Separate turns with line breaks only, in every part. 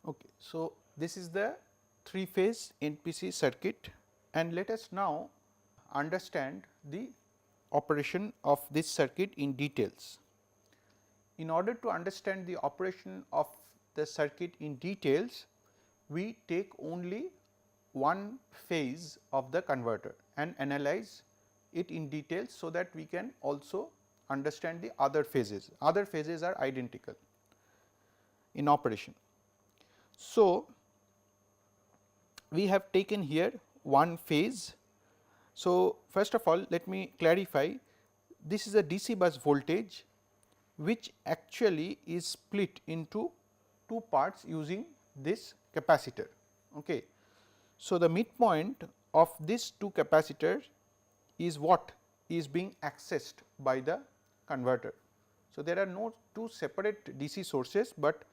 Okay. So, this is the 3-phase NPC circuit, and let us now understand the operation of this circuit in details. In order to understand the operation of the circuit in details, we take only one phase of the converter and analyze it in detail, so that we can also understand the other phases. Other phases are identical in operation. So, we have taken here one phase. So, first of all, let me clarify, this is a DC bus voltage which actually is split into two parts using this capacitor. Okay. So, the midpoint of these two capacitors is what is being accessed by the converter. So, there are no two separate DC sources, but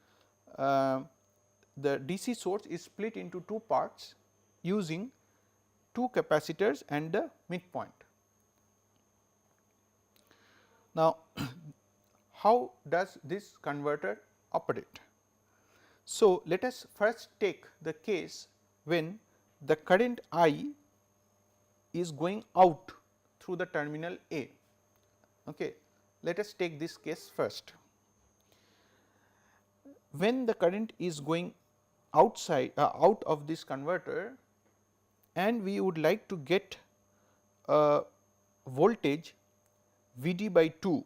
the DC source is split into two parts using two capacitors and the midpoint. Now, how does this converter operate? So, let us first take the case when the current I is going out through the terminal A. Okay. Let us take this case first. When the current is going outside out of this converter, and we would like to get a voltage V d by 2,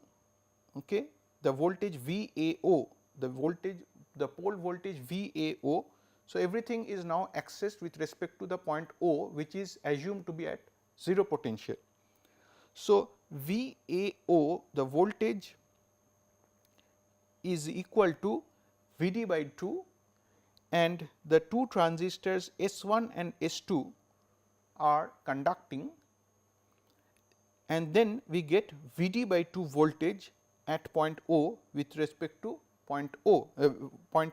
okay, the voltage V A O, the pole voltage V A O. So, everything is now accessed with respect to the point O, which is assumed to be at 0 potential. So, V A O, the voltage is equal to V d by 2, and the two transistors S1 and S2 are conducting, and then we get V d by 2 voltage at point O with respect to point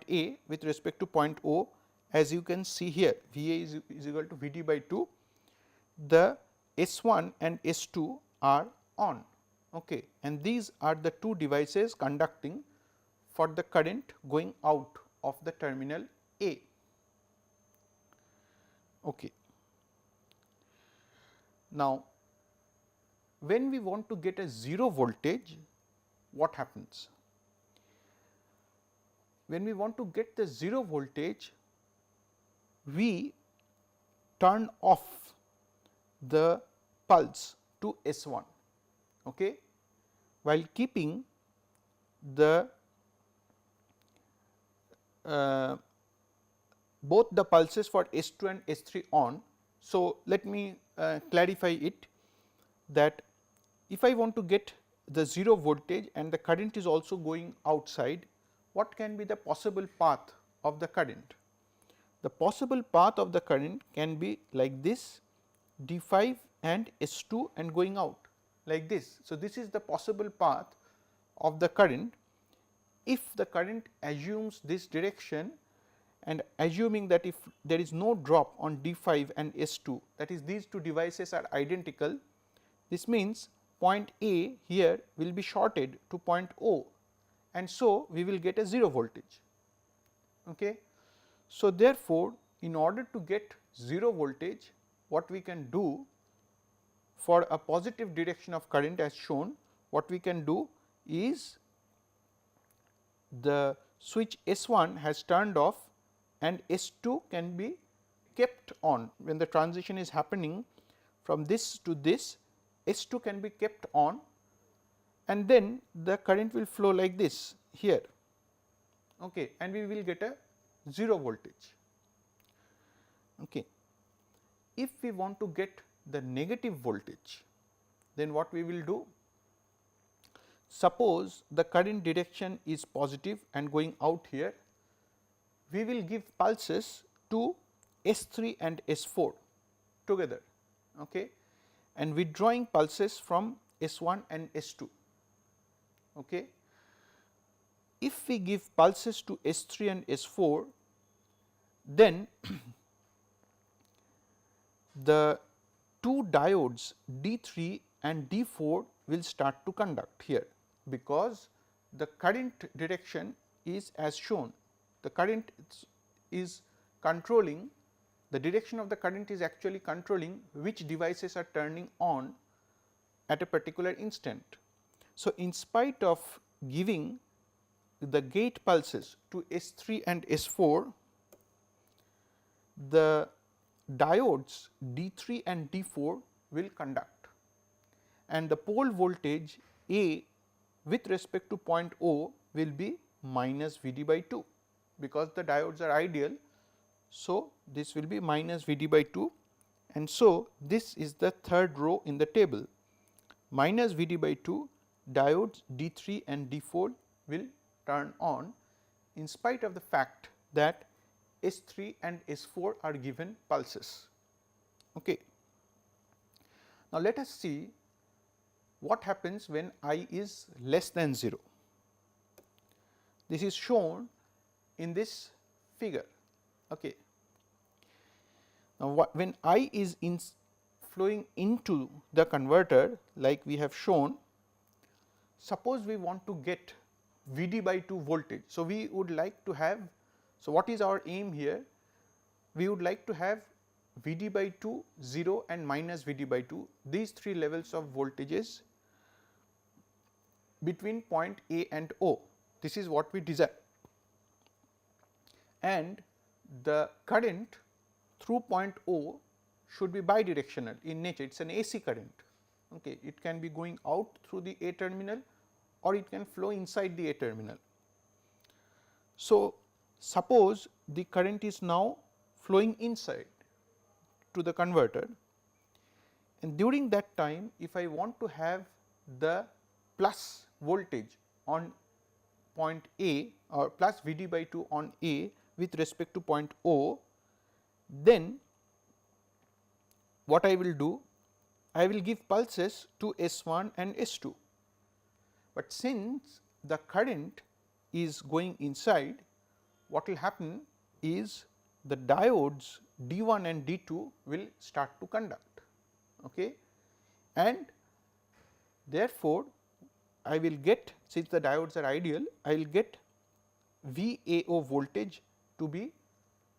A with respect to point O, as you can see here, V A is equal to V d by 2. The S1 and S2 are on, okay, and these are the two devices conducting for the current going out of the terminal A. Okay. Now, when we want to get a 0 voltage, what happens? When we want to get the 0 voltage, we turn off the pulse to S1, okay, while keeping the both the pulses for S2 and S3 on. So, let me clarify it, that if I want to get the 0 voltage and the current is also going outside, what can be the possible path of the current? The possible path of the current can be like this, D5 and S2 and going out like this. So, this is the possible path of the current if the current assumes this direction, and assuming that if there is no drop on D5 and S2, that is these two devices are identical, this means point A here will be shorted to point O, and so we will get a 0 voltage. Okay. So, therefore, in order to get 0 voltage, what we can do for a positive direction of current as shown, what we can do is the switch S1 has turned off and S2 can be kept on. When the transition is happening from this to this, S2 can be kept on, and then the current will flow like this here, okay, and we will get a 0 voltage. Okay. If we want to get the negative voltage, then what we will do? Suppose the current direction is positive and going out here, we will give pulses to S3 and S4 together, okay, and withdrawing pulses from S1 and S2. Okay. If we give pulses to S3 and S4, then the two diodes D3 and D4 will start to conduct here, because the current direction is as shown. The current is controlling, the direction of the current is actually controlling which devices are turning on at a particular instant. So, in spite of giving the gate pulses to S3 and S4, the diodes D3 and D4 will conduct, and the pole voltage A with respect to point O will be minus V d by 2, because the diodes are ideal. So, this will be minus V d by 2, and so this is the third row in the table, minus V d by 2, diodes D3 and D4 will turn on in spite of the fact that S3 and S4 are given pulses. Okay. Now, let us see what happens when I is less than 0. This is shown in this figure. Okay. Now, when I is flowing into the converter like we have shown, suppose we want to get V d by 2 voltage. So, we would like to have, so what is our aim here? We would like to have V d by 2, 0 and minus V d by 2, these three levels of voltages between point A and O. This is what we desire, and the current through point O should be bidirectional in nature. It is an AC current. Okay. It can be going out through the A terminal or it can flow inside the A terminal. So, suppose the current is now flowing inside to the converter, and during that time if I want to have the plus voltage on point A or plus V d by 2 on A with respect to point O, then what I will do? I will give pulses to S1 and S2, but since the current is going inside, what will happen is the diodes D1 and D2 will start to conduct, okay. And therefore, I will get, since the diodes are ideal, I will get VAO voltage to be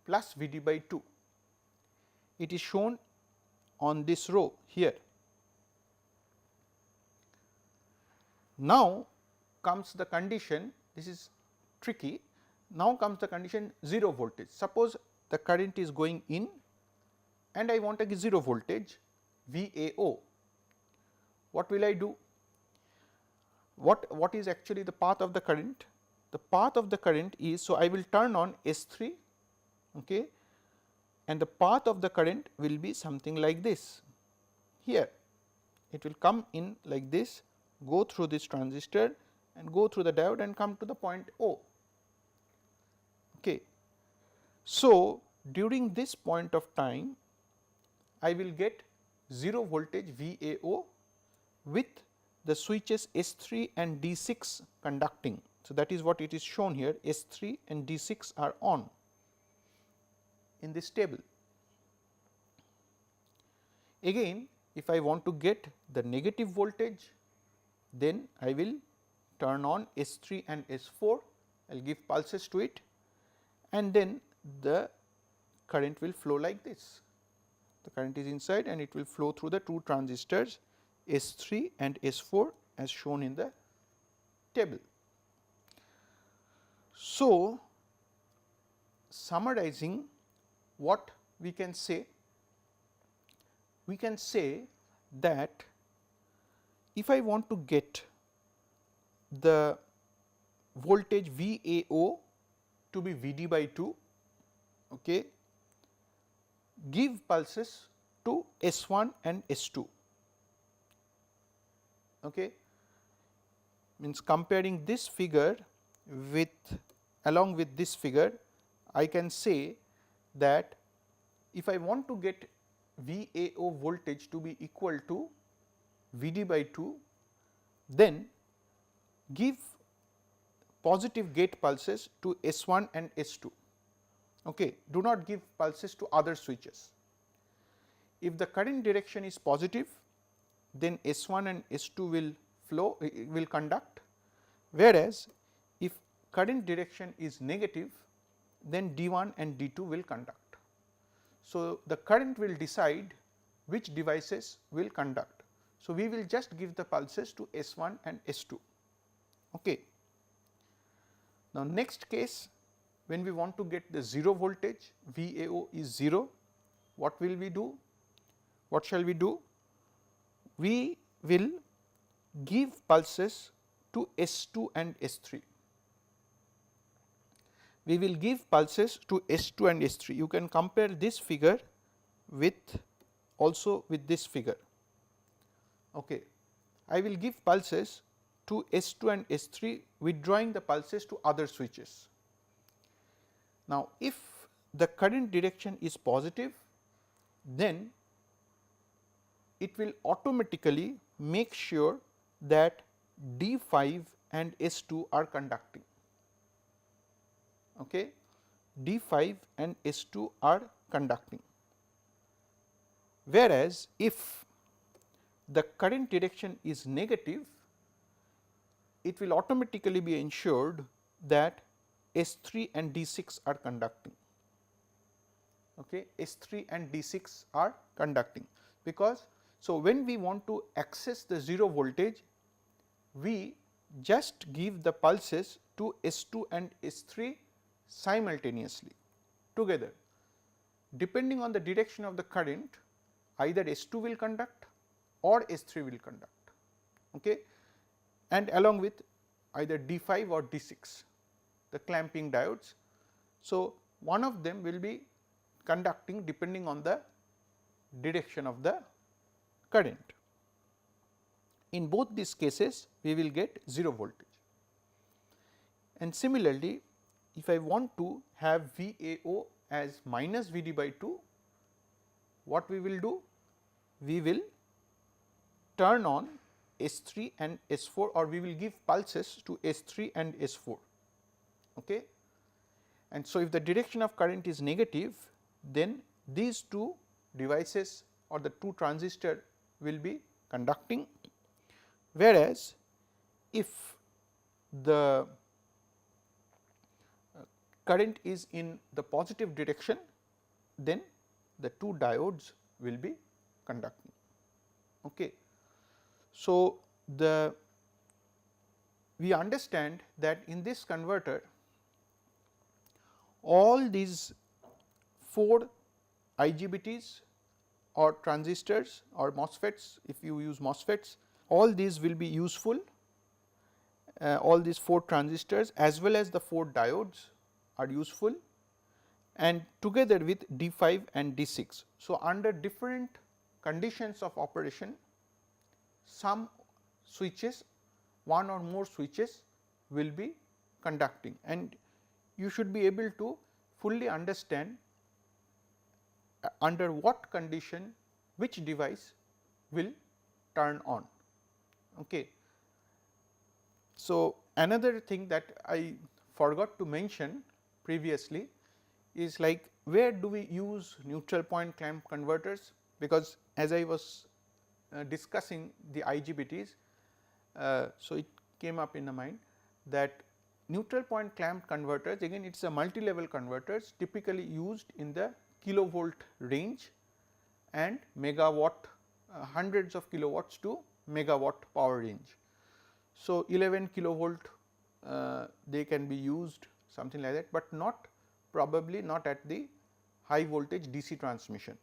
plus V d by 2. It is shown on this row here. Now comes the condition, this is tricky, now comes the condition 0 voltage. Suppose the current is going in and I want a 0 voltage VAO. What will I do? What is actually the path of the current? The path of the current is, so I will turn on S3, okay, and the path of the current will be something like this. Here it will come in like this, go through this transistor and go through the diode and come to the point O. Okay. So, during this point of time I will get 0 voltage VAO with the switches S3 and D6 conducting. So, that is what it is shown here, S3 and D6 are on in this table. Again, if I want to get the negative voltage, then I will turn on S3 and S4, I will give pulses to it, and then the current will flow like this. The current is inside and it will flow through the two transistors S3 and S4 as shown in the table. So, summarizing what we can say? We can say that if I want to get the voltage VAO to be V d by 2, okay, give pulses to S1 and S2. Okay. Means comparing this figure with along with this figure, I can say that if I want to get VAO voltage to be equal to V d by 2, then give positive gate pulses to S1 and S2. Okay. Do not give pulses to other switches. If the current direction is positive, then S1 and S2 will flow, will conduct, whereas if current direction is negative, then D1 and D2 will conduct. So, the current will decide which devices will conduct. So, we will just give the pulses to S1 and S2. Okay. Now, next case, when we want to get the 0 voltage, VAO is 0, what will we do? What shall we do? We will give pulses to S2 and S3. We will give pulses to S2 and S3. You can compare this figure with also with this figure. Okay. I will give pulses to S2 and S3, withdrawing the pulses to other switches. Now, if the current direction is positive, then it will automatically make sure that D5 and S2 are conducting. Okay. D5 and S2 are conducting. Whereas, if the current direction is negative, it will automatically be ensured that S3 and D6 are conducting. Okay. S3 and D6 are conducting, because so when we want to access the 0 voltage, we just give the pulses to S2 and S3 simultaneously together. Depending on the direction of the current, either S2 will conduct or S3 will conduct, okay, and along with either D5 or D6, the clamping diodes. So, one of them will be conducting depending on the direction of the current. In both these cases, we will get 0 voltage. And similarly, if I want to have VAO as minus VD by 2, what we will do? We will turn on S3 and S4, or we will give pulses to S3 and S4. Okay. And so, if the direction of current is negative, then these two devices or the two transistors will be conducting, whereas if the current is in the positive direction, then the two diodes will be conducting. Okay. So, we understand that in this converter, all these 4 IGBTs or transistors or MOSFETs, if you use MOSFETs, all these will be useful, all these 4 transistors as well as the 4 diodes are useful, and together with D5 and D6. So, under different conditions of operation, some switches, one or more switches will be conducting, and you should be able to fully understand under what condition which device will turn on. Okay. So, another thing that I forgot to mention previously is like, where do we use neutral point clamp converters, because as I was discussing the IGBTs, so it came up in the mind that neutral point clamp converters, again it is a multi-level converters typically used in the kilovolt range and megawatt, hundreds of kilowatts to megawatt power range. So, 11 kilovolt they can be used, something like that, but not probably not at the high voltage DC transmission.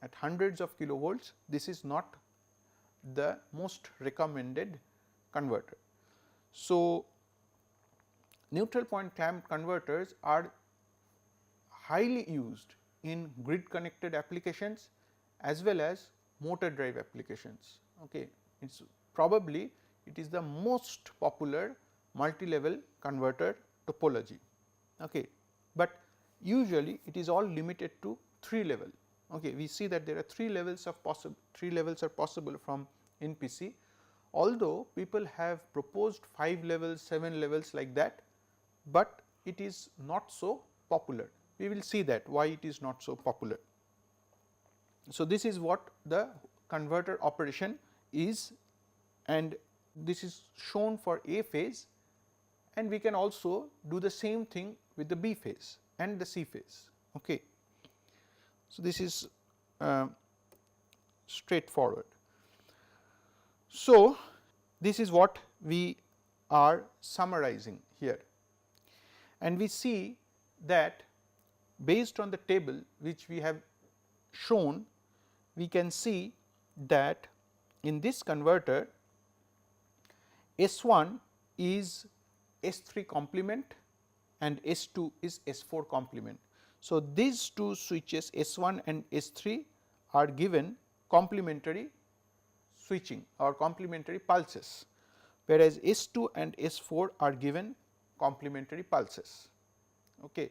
At hundreds of kilovolts, this is not the most recommended converter. So, neutral point clamp converters are highly used in grid connected applications as well as motor drive applications. Okay. It is probably it is the most popular multi-level converter topology. Okay. But usually it is all limited to 3 level. Okay. We see that there are 3 levels of possible, 3 levels are possible from NPC, although people have proposed 5 levels, 7 levels like that, but it is not so popular. We will see that why it is not so popular. So, this is what the converter operation is, and this is shown for A phase, and we can also do the same thing with the B phase. and the C phase. Okay. So, this is straightforward. So, this is what we are summarizing here, and we see that based on the table which we have shown, we can see that in this converter S1 is S3 complement and S2 is S4 complement. So, these two switches S1 and S3 are given complementary switching or complementary pulses, whereas S2 and S4 are given complementary pulses. Okay.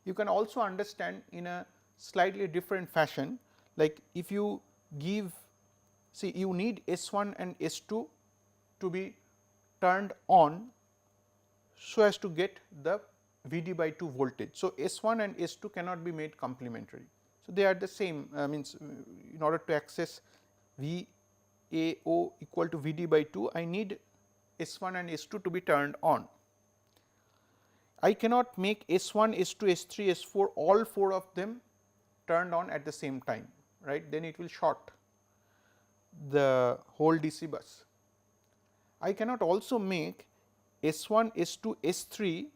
You can also understand in a slightly different fashion, like if you give, see, you need S1 and S2 to be turned on so as to get the Vd by 2 voltage. So, S1 and S2 cannot be made complementary. So, they are the same, means in order to access VAO equal to Vd by 2, I need S1 and S2 to be turned on. I cannot make S1, S2, S3, S4 all 4 of them turned on at the same time, right, then it will short the whole DC bus. I cannot also make S1, S2, S3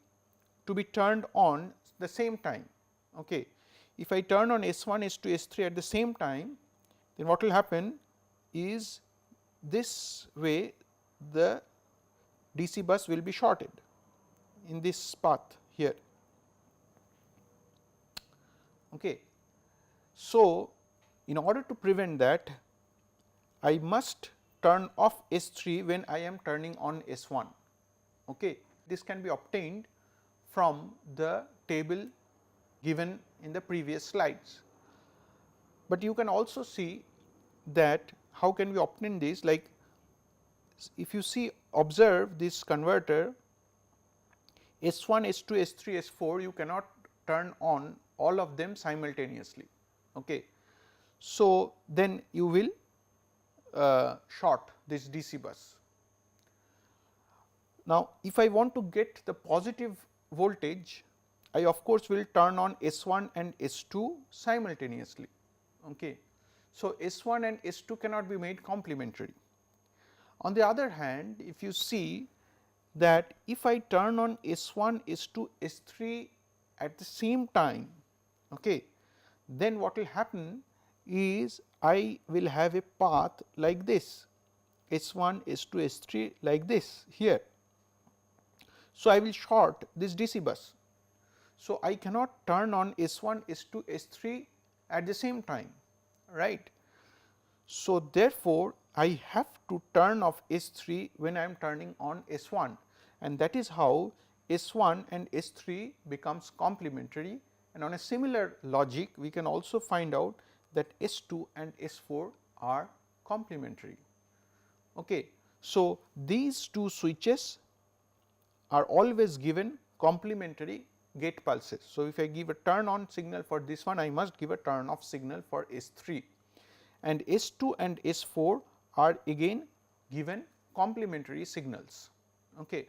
to be turned on the same time. Okay. If I turn on S1, S2, S3 at the same time, then what will happen is this way the DC bus will be shorted in this path here. Okay. So, in order to prevent that, I must turn off S3 when I am turning on S1. Okay. This can be obtained from the table given in the previous slides, but you can also see that how can we obtain this, like if you see, observe this converter S1, S2, S3, S4, you cannot turn on all of them simultaneously. Okay. So, then you will short this DC bus. Now, if I want to get the positive voltage, I of course will turn on S1 and S2 simultaneously. Okay. So, S1 and S2 cannot be made complementary. On the other hand, if you see that if I turn on S1, S2, S3 at the same time, okay, then what will happen is I will have a path like this, S1, S2, S3 like this here. So, I will short this DC bus. So, I cannot turn on S1, S2, S3 at the same time, right. So, therefore, I have to turn off S3 when I am turning on S1, and that is how S1 and S3 becomes complementary, and on a similar logic we can also find out that S2 and S4 are complementary. Okay. So, these two switches are always given complementary gate pulses. So, if I give a turn on signal for this one, I must give a turn off signal for S3, and S2 and S4 are again given complementary signals. Okay.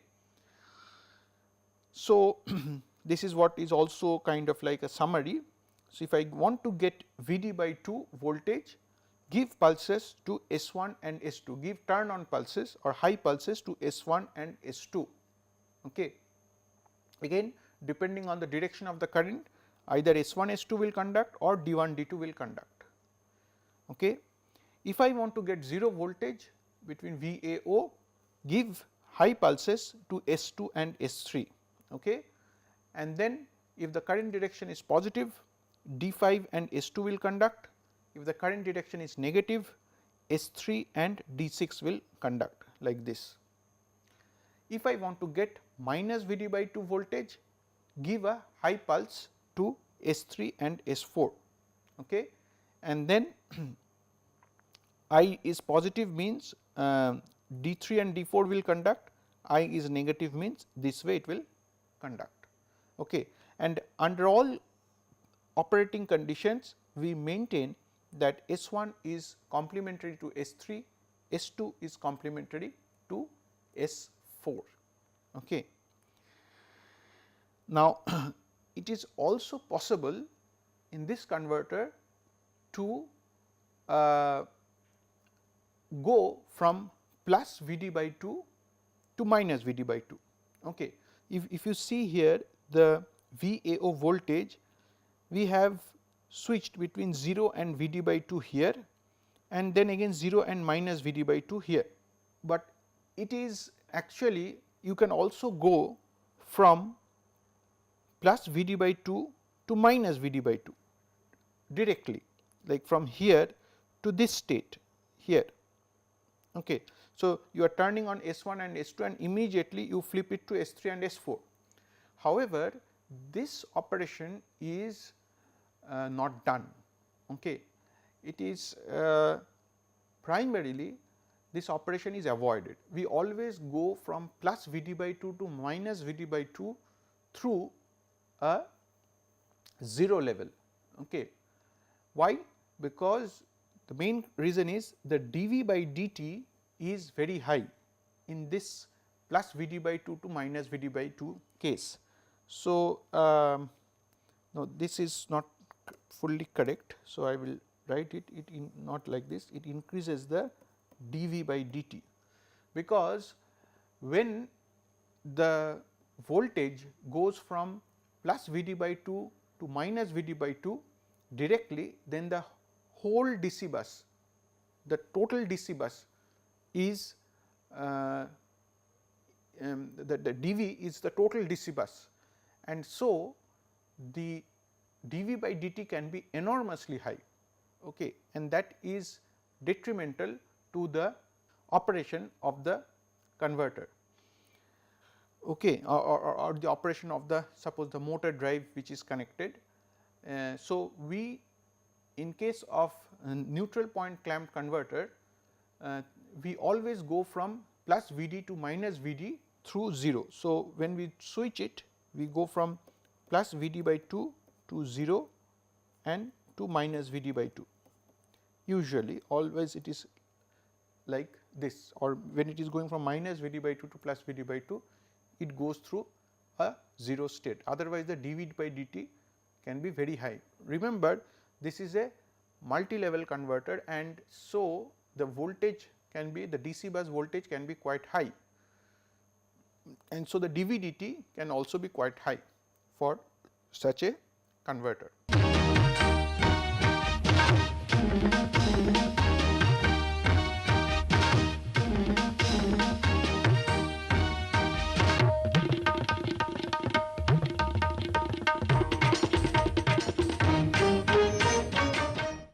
So, this is what is also kind of like a summary. So, if I want to get Vd by 2 voltage, give pulses to S1 and S2, give turn on pulses or high pulses to S1 and S2. Okay. Again, depending on the direction of the current, either S1, S2 will conduct or D1, D2 will conduct. Okay. If I want to get 0 voltage between VAO, give high pulses to S2 and S3. Okay. And then if the current direction is positive, D5 and S2 will conduct. If the current direction is negative, S3 and D6 will conduct like this. If I want to get minus Vd by 2 voltage, give a high pulse to S3 and S4. Okay. And then I is positive means D3 and D4 will conduct, I is negative means this way it will conduct. Okay. And under all operating conditions, we maintain that S1 is complementary to S3, S2 is complementary to S4. Okay. Now, it is also possible in this converter to go from plus V d by 2 to minus V d by 2. Okay. If you see here the VAO voltage, we have switched between 0 and V d by 2 here, and then again 0 and minus V d by 2 here. But it is actually, you can also go from plus V d by 2 to minus V d by 2 directly, like from here to this state here. Okay. So, you are turning on S1 and S2 and immediately you flip it to S3 and S4. However, this operation is not done. Okay. It is primarily, this operation is avoided. We always go from plus V d by 2 to minus V d by 2 through a 0 level. Okay. Why? Because the main reason is the dV by dt is very high in this plus V d by 2 to minus V d by 2 case. So, no, this is not fully correct. So, I will write it in not like this, it increases the dV by dt, because when the voltage goes from plus V d by 2 to minus V d by 2 directly, then the whole DC bus, the total DC bus is the dV is the total DC bus, and so the dV by dt can be enormously high, okay, and that is detrimental to the operation of the converter, okay, or the operation of the, suppose the motor drive which is connected. So, we in case of neutral point clamped converter, we always go from plus V d to minus V d through 0. So, when we switch it, we go from plus V d by 2 to 0 and to minus V d by 2. Usually, always it is like this, or when it is going from minus V d by 2 to plus V d by 2, it goes through a 0 state. Otherwise, the dV by dt can be very high. Remember, this is a multi-level converter, and so the voltage can be, the DC bus voltage can be quite high, and so the dV dt can also be quite high for such a converter.